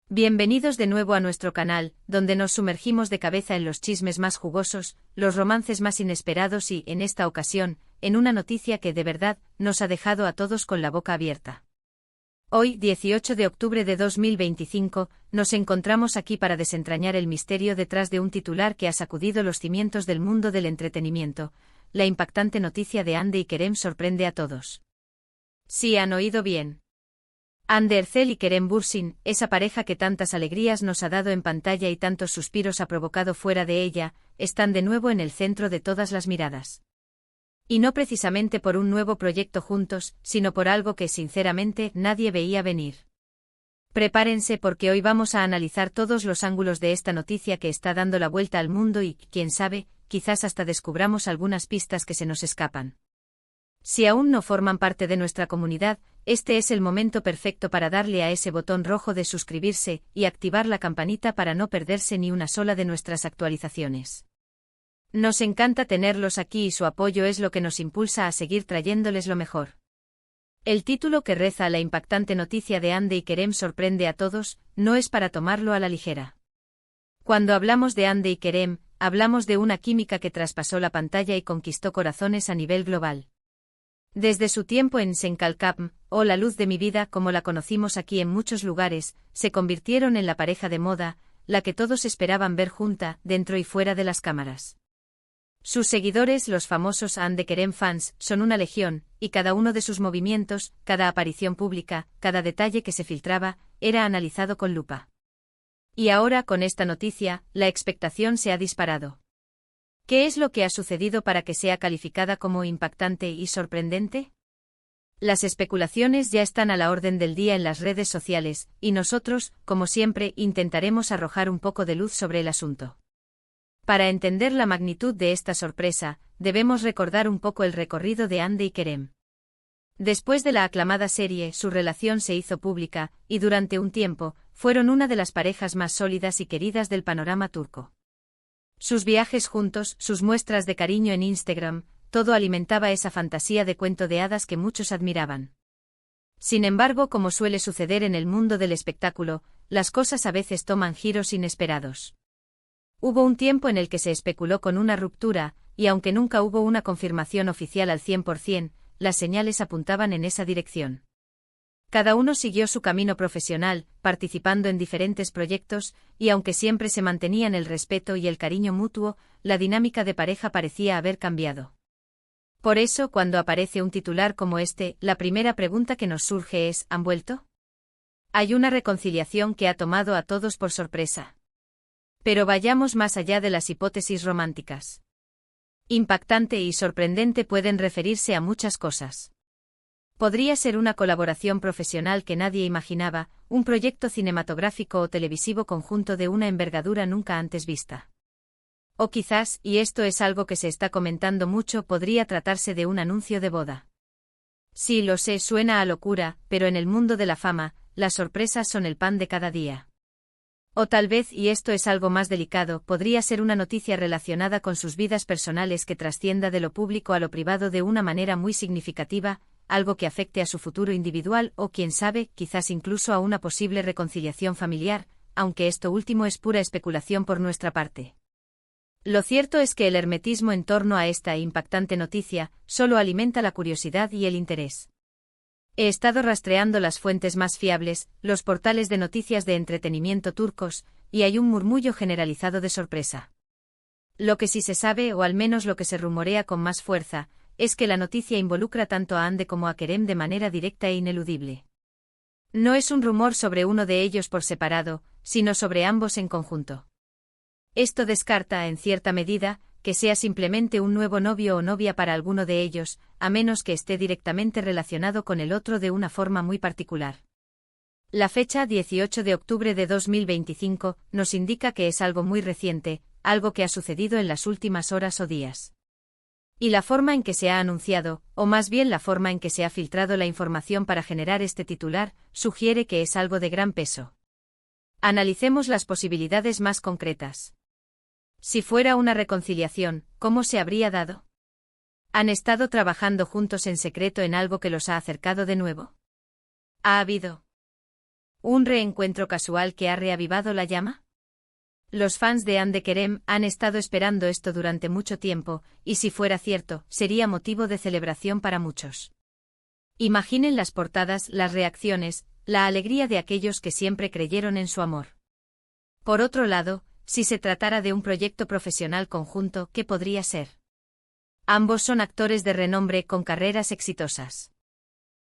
Bienvenidos de nuevo a nuestro canal, donde nos sumergimos de cabeza en los chismes más jugosos, los romances más inesperados y, en esta ocasión, en una noticia que de verdad nos ha dejado a todos con la boca abierta. Hoy, 18 de octubre de 2025, nos encontramos aquí para desentrañar el misterio detrás de un titular que ha sacudido los cimientos del mundo del entretenimiento. La impactante noticia de Hande y Kerem sorprende a todos. Sí, han oído bien. Hande Erçel y Kerem Bürsin, esa pareja que tantas alegrías nos ha dado en pantalla y tantos suspiros ha provocado fuera de ella, están de nuevo en el centro de todas las miradas. Y no precisamente por un nuevo proyecto juntos, sino por algo que sinceramente nadie veía venir. Prepárense porque hoy vamos a analizar todos los ángulos de esta noticia que está dando la vuelta al mundo y, quién sabe, quizás hasta descubramos algunas pistas que se nos escapan. Si aún no forman parte de nuestra comunidad, este es el momento perfecto para darle a ese botón rojo de suscribirse y activar la campanita para no perderse ni una sola de nuestras actualizaciones. Nos encanta tenerlos aquí y su apoyo es lo que nos impulsa a seguir trayéndoles lo mejor. El título que reza la impactante noticia de Hande y Kerem sorprende a todos, no es para tomarlo a la ligera. Cuando hablamos de Hande y Kerem, hablamos de una química que traspasó la pantalla y conquistó corazones a nivel global. Desde su tiempo en Senkalkam, o La luz de mi vida como la conocimos aquí en muchos lugares, se convirtieron en la pareja de moda, la que todos esperaban ver junta, dentro y fuera de las cámaras. Sus seguidores, los famosos Hande Kerem fans, son una legión, y cada uno de sus movimientos, cada aparición pública, cada detalle que se filtraba, era analizado con lupa. Y ahora con esta noticia, la expectación se ha disparado. ¿Qué es lo que ha sucedido para que sea calificada como impactante y sorprendente? Las especulaciones ya están a la orden del día en las redes sociales, y nosotros, como siempre, intentaremos arrojar un poco de luz sobre el asunto. Para entender la magnitud de esta sorpresa, debemos recordar un poco el recorrido de Hande y Kerem. Después de la aclamada serie, su relación se hizo pública, y durante un tiempo, fueron una de las parejas más sólidas y queridas del panorama turco. Sus viajes juntos, sus muestras de cariño en Instagram, todo alimentaba esa fantasía de cuento de hadas que muchos admiraban. Sin embargo, como suele suceder en el mundo del espectáculo, las cosas a veces toman giros inesperados. Hubo un tiempo en el que se especuló con una ruptura, y aunque nunca hubo una confirmación oficial al 100%, las señales apuntaban en esa dirección. Cada uno siguió su camino profesional, participando en diferentes proyectos, y aunque siempre se mantenían el respeto y el cariño mutuo, la dinámica de pareja parecía haber cambiado. Por eso, cuando aparece un titular como este, la primera pregunta que nos surge es, ¿han vuelto? Hay una reconciliación que ha tomado a todos por sorpresa. Pero vayamos más allá de las hipótesis románticas. Impactante y sorprendente pueden referirse a muchas cosas. Podría ser una colaboración profesional que nadie imaginaba, un proyecto cinematográfico o televisivo conjunto de una envergadura nunca antes vista. O quizás, y esto es algo que se está comentando mucho, podría tratarse de un anuncio de boda. Sí, lo sé, suena a locura, pero en el mundo de la fama, las sorpresas son el pan de cada día. O tal vez, y esto es algo más delicado, podría ser una noticia relacionada con sus vidas personales que trascienda de lo público a lo privado de una manera muy significativa, algo que afecte a su futuro individual o, quién sabe, quizás incluso a una posible reconciliación familiar, aunque esto último es pura especulación por nuestra parte. Lo cierto es que el hermetismo en torno a esta impactante noticia solo alimenta la curiosidad y el interés. He estado rastreando las fuentes más fiables, los portales de noticias de entretenimiento turcos, y hay un murmullo generalizado de sorpresa. Lo que sí se sabe, o al menos lo que se rumorea con más fuerza, es que la noticia involucra tanto a Hande como a Kerem de manera directa e ineludible. No es un rumor sobre uno de ellos por separado, sino sobre ambos en conjunto. Esto descarta, en cierta medida, que sea simplemente un nuevo novio o novia para alguno de ellos, a menos que esté directamente relacionado con el otro de una forma muy particular. La fecha 18 de octubre de 2025 nos indica que es algo muy reciente, algo que ha sucedido en las últimas horas o días. Y la forma en que se ha anunciado, o más bien la forma en que se ha filtrado la información para generar este titular, sugiere que es algo de gran peso. Analicemos las posibilidades más concretas. Si fuera una reconciliación, ¿cómo se habría dado? ¿Han estado trabajando juntos en secreto en algo que los ha acercado de nuevo? ¿Ha habido ¿Un reencuentro casual que ha reavivado la llama? Los fans de Hande Kerem han estado esperando esto durante mucho tiempo, y si fuera cierto, sería motivo de celebración para muchos. Imaginen las portadas, las reacciones, la alegría de aquellos que siempre creyeron en su amor. Por otro lado, si se tratara de un proyecto profesional conjunto, ¿qué podría ser? Ambos son actores de renombre con carreras exitosas.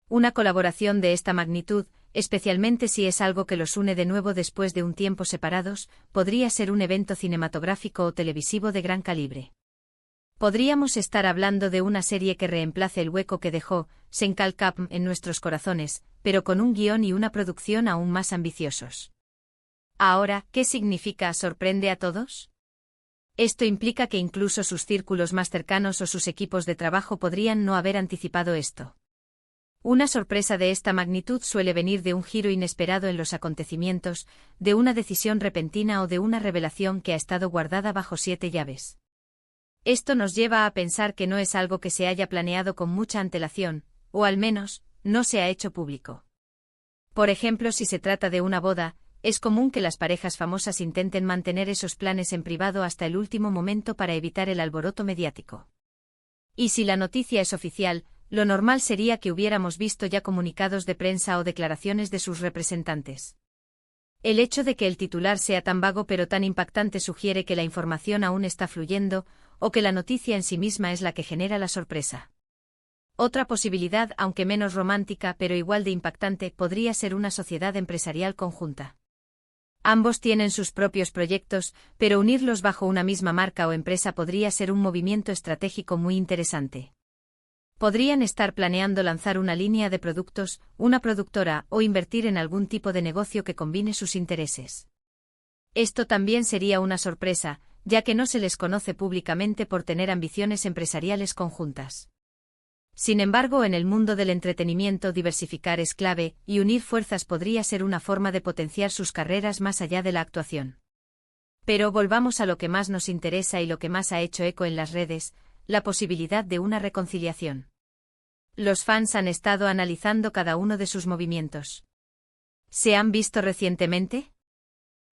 Una colaboración de esta magnitud, especialmente si es algo que los une de nuevo después de un tiempo separados, podría ser un evento cinematográfico o televisivo de gran calibre. Podríamos estar hablando de una serie que reemplace el hueco que dejó Senkal Kapm en nuestros corazones, pero con un guión y una producción aún más ambiciosos. Ahora, ¿qué significa sorprende a todos? Esto implica que incluso sus círculos más cercanos o sus equipos de trabajo podrían no haber anticipado esto. Una sorpresa de esta magnitud suele venir de un giro inesperado en los acontecimientos, de una decisión repentina o de una revelación que ha estado guardada bajo 7 llaves. Esto nos lleva a pensar que no es algo que se haya planeado con mucha antelación, o al menos, no se ha hecho público. Por ejemplo, si se trata de una boda, es común que las parejas famosas intenten mantener esos planes en privado hasta el último momento para evitar el alboroto mediático. Y si la noticia es oficial, lo normal sería que hubiéramos visto ya comunicados de prensa o declaraciones de sus representantes. El hecho de que el titular sea tan vago pero tan impactante sugiere que la información aún está fluyendo, o que la noticia en sí misma es la que genera la sorpresa. Otra posibilidad, aunque menos romántica pero igual de impactante, podría ser una sociedad empresarial conjunta. Ambos tienen sus propios proyectos, pero unirlos bajo una misma marca o empresa podría ser un movimiento estratégico muy interesante. Podrían estar planeando lanzar una línea de productos, una productora o invertir en algún tipo de negocio que combine sus intereses. Esto también sería una sorpresa, ya que no se les conoce públicamente por tener ambiciones empresariales conjuntas. Sin embargo, en el mundo del entretenimiento diversificar es clave, y unir fuerzas podría ser una forma de potenciar sus carreras más allá de la actuación. Pero volvamos a lo que más nos interesa y lo que más ha hecho eco en las redes, la posibilidad de una reconciliación. Los fans han estado analizando cada uno de sus movimientos. ¿Se han visto recientemente?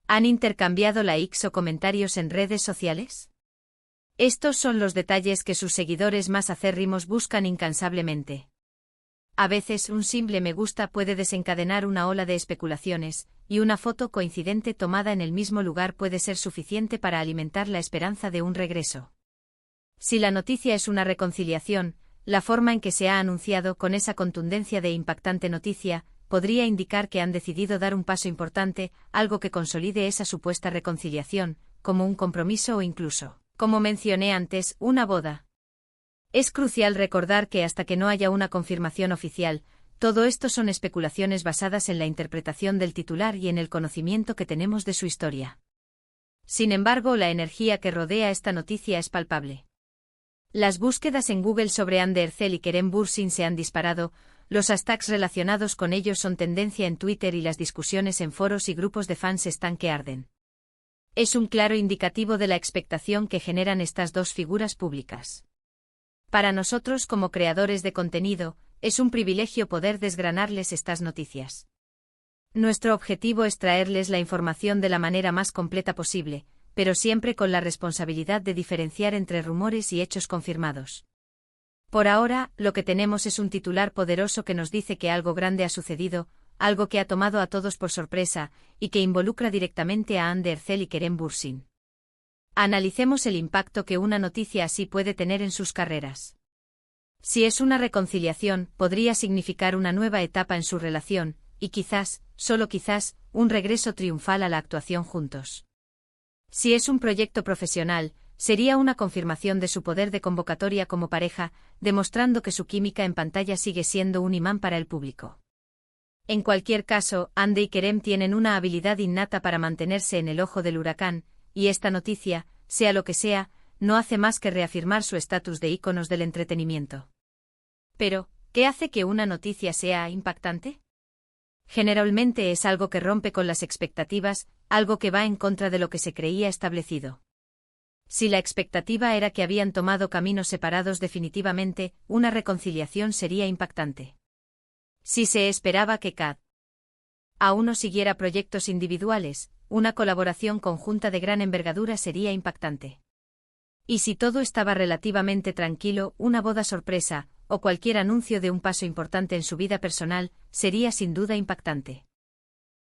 ¿Han intercambiado likes o comentarios en redes sociales? Estos son los detalles que sus seguidores más acérrimos buscan incansablemente. A veces un simple me gusta puede desencadenar una ola de especulaciones, y una foto coincidente tomada en el mismo lugar puede ser suficiente para alimentar la esperanza de un regreso. Si la noticia es una reconciliación, la forma en que se ha anunciado con esa contundencia de impactante noticia, podría indicar que han decidido dar un paso importante, algo que consolide esa supuesta reconciliación, como un compromiso o incluso, como mencioné antes, una boda. Es crucial recordar que hasta que no haya una confirmación oficial, todo esto son especulaciones basadas en la interpretación del titular y en el conocimiento que tenemos de su historia. Sin embargo, la energía que rodea esta noticia es palpable. Las búsquedas en Google sobre Hande Erçel y Kerem Bürsin se han disparado, los hashtags relacionados con ellos son tendencia en Twitter y las discusiones en foros y grupos de fans están que arden. Es un claro indicativo de la expectación que generan estas dos figuras públicas. Para nosotros como creadores de contenido, es un privilegio poder desgranarles estas noticias. Nuestro objetivo es traerles la información de la manera más completa posible, pero siempre con la responsabilidad de diferenciar entre rumores y hechos confirmados. Por ahora, lo que tenemos es un titular poderoso que nos dice que algo grande ha sucedido, algo que ha tomado a todos por sorpresa, y que involucra directamente a Hande Erçel y Kerem Bürsin. Analicemos el impacto que una noticia así puede tener en sus carreras. Si es una reconciliación, podría significar una nueva etapa en su relación, y quizás, solo quizás, un regreso triunfal a la actuación juntos. Si es un proyecto profesional, sería una confirmación de su poder de convocatoria como pareja, demostrando que su química en pantalla sigue siendo un imán para el público. En cualquier caso, Hande y Kerem tienen una habilidad innata para mantenerse en el ojo del huracán, y esta noticia, sea lo que sea, no hace más que reafirmar su estatus de íconos del entretenimiento. Pero, ¿qué hace que una noticia sea impactante? Generalmente es algo que rompe con las expectativas, algo que va en contra de lo que se creía establecido. Si la expectativa era que habían tomado caminos separados definitivamente, una reconciliación sería impactante. Si se esperaba que Kad Aún no siguiera proyectos individuales, una colaboración conjunta de gran envergadura sería impactante. Y si todo estaba relativamente tranquilo, una boda sorpresa, o cualquier anuncio de un paso importante en su vida personal, sería sin duda impactante.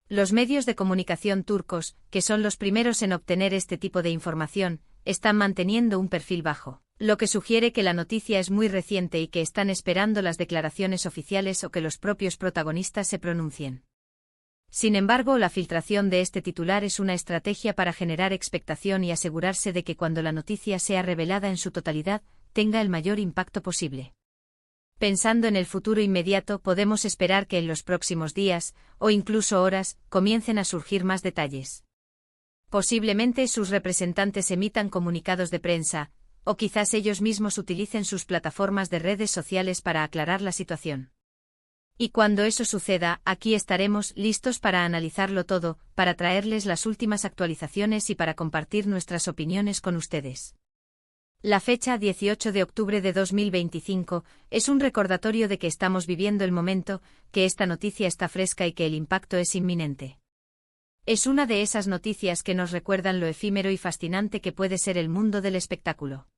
Los medios de comunicación turcos, que son los primeros en obtener este tipo de información, están manteniendo un perfil bajo, lo que sugiere que la noticia es muy reciente y que están esperando las declaraciones oficiales o que los propios protagonistas se pronuncien. Sin embargo, la filtración de este titular es una estrategia para generar expectación y asegurarse de que cuando la noticia sea revelada en su totalidad, tenga el mayor impacto posible. Pensando en el futuro inmediato, podemos esperar que en los próximos días, o incluso horas, comiencen a surgir más detalles. Posiblemente sus representantes emitan comunicados de prensa, o quizás ellos mismos utilicen sus plataformas de redes sociales para aclarar la situación. Y cuando eso suceda, aquí estaremos listos para analizarlo todo, para traerles las últimas actualizaciones y para compartir nuestras opiniones con ustedes. La fecha 18 de octubre de 2025 es un recordatorio de que estamos viviendo el momento, que esta noticia está fresca y que el impacto es inminente. Es una de esas noticias que nos recuerdan lo efímero y fascinante que puede ser el mundo del espectáculo.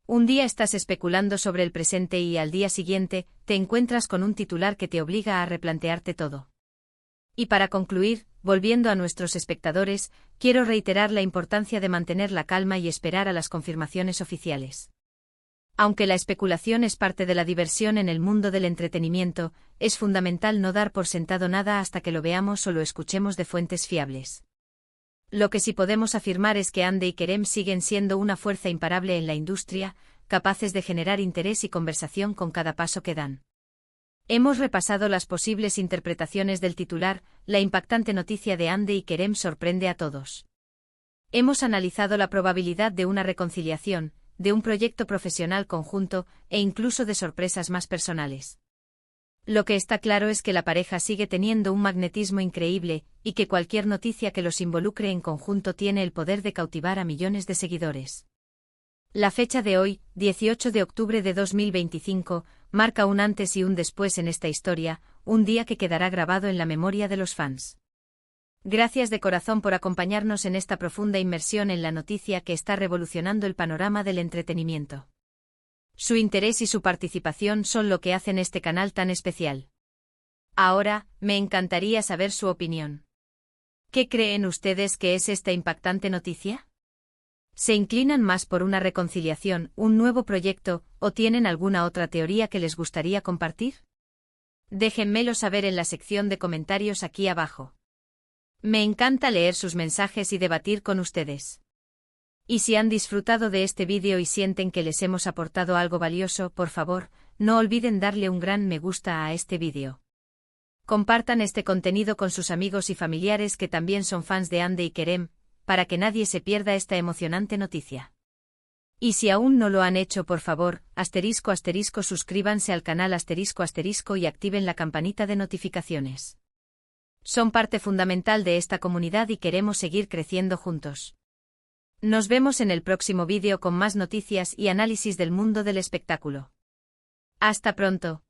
Un día estás especulando sobre el presente y al día siguiente te encuentras con un titular que te obliga a replantearte todo. Y para concluir, volviendo a nuestros espectadores, quiero reiterar la importancia de mantener la calma y esperar a las confirmaciones oficiales. Aunque la especulación es parte de la diversión en el mundo del entretenimiento, es fundamental no dar por sentado nada hasta que lo veamos o lo escuchemos de fuentes fiables. Lo que sí podemos afirmar es que Hande y Kerem siguen siendo una fuerza imparable en la industria, capaces de generar interés y conversación con cada paso que dan. Hemos repasado las posibles interpretaciones del titular, la impactante noticia de Hande y Kerem sorprende a todos. Hemos analizado la probabilidad de una reconciliación, de un proyecto profesional conjunto, e incluso de sorpresas más personales. Lo que está claro es que la pareja sigue teniendo un magnetismo increíble, y que cualquier noticia que los involucre en conjunto tiene el poder de cautivar a millones de seguidores. La fecha de hoy, 18 de octubre de 2025, marca un antes y un después en esta historia, un día que quedará grabado en la memoria de los fans. Gracias de corazón por acompañarnos en esta profunda inmersión en la noticia que está revolucionando el panorama del entretenimiento. Su interés y su participación son lo que hacen este canal tan especial. Ahora, me encantaría saber su opinión. ¿Qué creen ustedes que es esta impactante noticia? ¿Se inclinan más por una reconciliación, un nuevo proyecto, o tienen alguna otra teoría que les gustaría compartir? Déjenmelo saber en la sección de comentarios aquí abajo. Me encanta leer sus mensajes y debatir con ustedes. Y si han disfrutado de este vídeo y sienten que les hemos aportado algo valioso, por favor, no olviden darle un gran me gusta a este vídeo. Compartan este contenido con sus amigos y familiares que también son fans de Hande y Kerem, para que nadie se pierda esta emocionante noticia. Y si aún no lo han hecho, por favor, *** suscríbanse al canal *** y activen la campanita de notificaciones. Son parte fundamental de esta comunidad y queremos seguir creciendo juntos. Nos vemos en el próximo vídeo con más noticias y análisis del mundo del espectáculo. Hasta pronto.